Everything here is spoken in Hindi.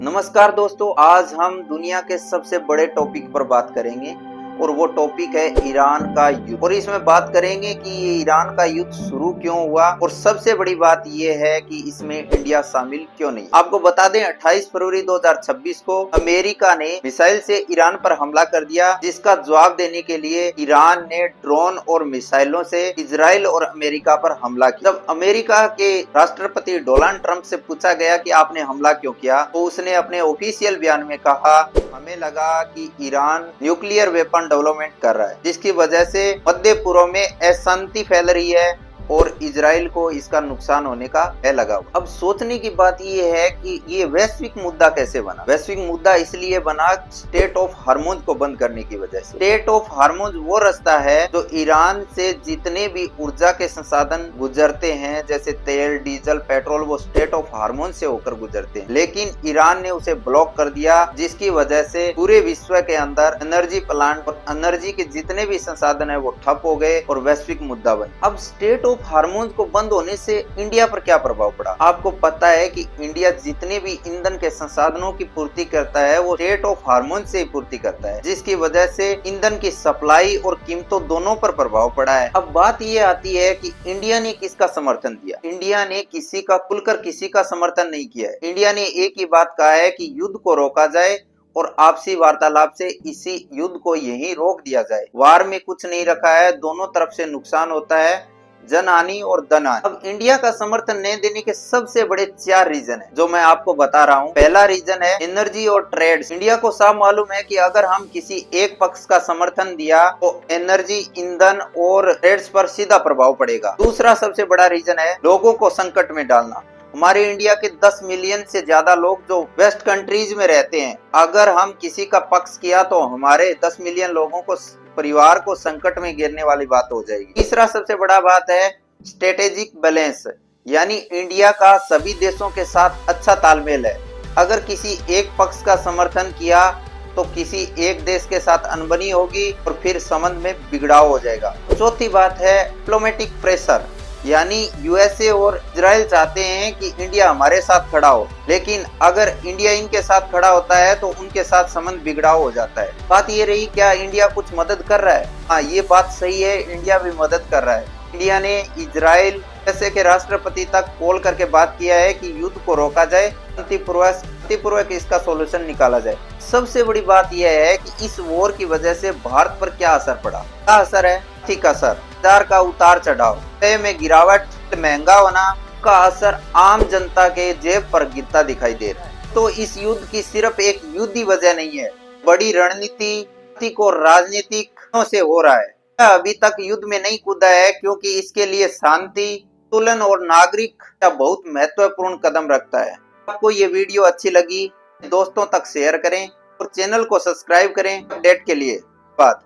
नमस्कार दोस्तों, आज हम दुनिया के सबसे बड़े टॉपिक पर बात करेंगे और वो टॉपिक है ईरान का युद्ध। और इसमें बात करेंगे कि ये ईरान का युद्ध शुरू क्यों हुआ और सबसे बड़ी बात ये है कि इसमें इंडिया शामिल क्यों नहीं। आपको बता दें 28 फरवरी 2026 को अमेरिका ने मिसाइल से ईरान पर हमला कर दिया, जिसका जवाब देने के लिए ईरान ने ड्रोन और मिसाइलों से इजराइल और अमेरिका पर हमला किया। जब अमेरिका के राष्ट्रपति डोनाल्ड ट्रंप से पूछा गया कि आपने हमला क्यों किया, तो उसने अपने ऑफिशियल बयान में कहा, हमें लगा कि ईरान न्यूक्लियर वेपन डेवलपमेंट कर रहा है, जिसकी वजह से मध्य पूर्व में अशांति फैल रही है और इजराइल को इसका नुकसान होने का है लगा। अब सोचने की बात ये है कि ये वैश्विक मुद्दा कैसे बना। वैश्विक मुद्दा इसलिए बना स्टेट ऑफ हार्मोज को बंद करने की वजह से। स्टेट ऑफ हार्मोज वो रास्ता है जो ईरान से जितने भी ऊर्जा के संसाधन गुजरते हैं, जैसे तेल, डीजल, पेट्रोल, वो स्टेट ऑफ हार्मोज से होकर गुजरते हैं, लेकिन ईरान ने उसे ब्लॉक कर दिया, जिसकी वजह से पूरे विश्व के अंदर एनर्जी प्लांट और एनर्जी के जितने भी संसाधन है वो ठप हो गए और वैश्विक मुद्दा बने। अब स्टेट ऑफ हार्मोन्स को बंद होने से इंडिया पर क्या प्रभाव पड़ा। आपको पता है कि इंडिया जितने भी ईंधन के संसाधनों की पूर्ति करता है वो स्टेट ऑफ हार्मोन से ही पूर्ति करता है, जिसकी वजह से ईंधन की सप्लाई और कीमतों दोनों पर प्रभाव पड़ा है। अब बात ये आती है कि इंडिया ने किसका समर्थन दिया। इंडिया ने किसी का खुलकर किसी का समर्थन नहीं किया है। इंडिया ने एक ही बात कहा है कि युद्ध को रोका जाए और आपसी वार्तालाप से इसी युद्ध को यहीं रोक दिया जाए। वार में कुछ नहीं रखा है, दोनों तरफ से नुकसान होता है, जन हानि और धन हानि। अब इंडिया का समर्थन नहीं देने के सबसे बड़े 4 रीजन है जो मैं आपको बता रहा हूँ। पहला रीजन है एनर्जी और ट्रेड। इंडिया को साफ मालूम है कि अगर हम किसी एक पक्ष का समर्थन दिया तो एनर्जी, ईंधन और ट्रेड्स पर सीधा प्रभाव पड़ेगा। दूसरा सबसे बड़ा रीजन है लोगों को संकट में डालना। हमारे इंडिया के 10 मिलियन से ज्यादा लोग जो वेस्ट कंट्रीज में रहते हैं, अगर हम किसी का पक्ष किया तो हमारे 10 मिलियन लोगों को, परिवार को संकट में गिरने वाली बात हो जाएगी। तीसरा सबसे बड़ा बात है स्ट्रेटेजिक बैलेंस, यानी इंडिया का सभी देशों के साथ अच्छा तालमेल है। अगर किसी एक पक्ष का समर्थन किया तो किसी एक देश के साथ अनबनी होगी और फिर संबंध में बिगड़ाव हो जाएगा। चौथी बात है डिप्लोमेटिक प्रेशर, यानी यूएसए और इजराइल चाहते हैं कि इंडिया हमारे साथ खड़ा हो, लेकिन अगर इंडिया इनके साथ खड़ा होता है तो उनके साथ संबंध बिगड़ाव हो जाता है। बात ये रही, क्या इंडिया कुछ मदद कर रहा है? हाँ, ये बात सही है, इंडिया भी मदद कर रहा है। इंडिया ने इजराइल यूएसए के राष्ट्रपति तक कॉल करके बात किया है कि युद्ध को रोका जाए, शांतिपूर्वक इसका सोल्यूशन निकाला जाए। सबसे बड़ी बात यह है कि इस वॉर की वजह से भारत पर क्या असर पड़ा। क्या असर है? ठीक असर, बाजार का उतार चढ़ाव, में गिरावट, महंगा होना का असर आम जनता के जेब पर गिरता दिखाई दे रहा है। तो इस युद्ध की सिर्फ एक युद्ध ही वजह नहीं है, बड़ी रणनीति और राजनीतिक से हो रहा है। अभी तक युद्ध में नहीं कूदा है क्योंकि इसके लिए शांति, तुलन और नागरिक का बहुत महत्वपूर्ण कदम रखता है। आपको ये वीडियो अच्छी लगी, दोस्तों तक शेयर करें और चैनल को सब्सक्राइब करें अपडेट के लिए। बात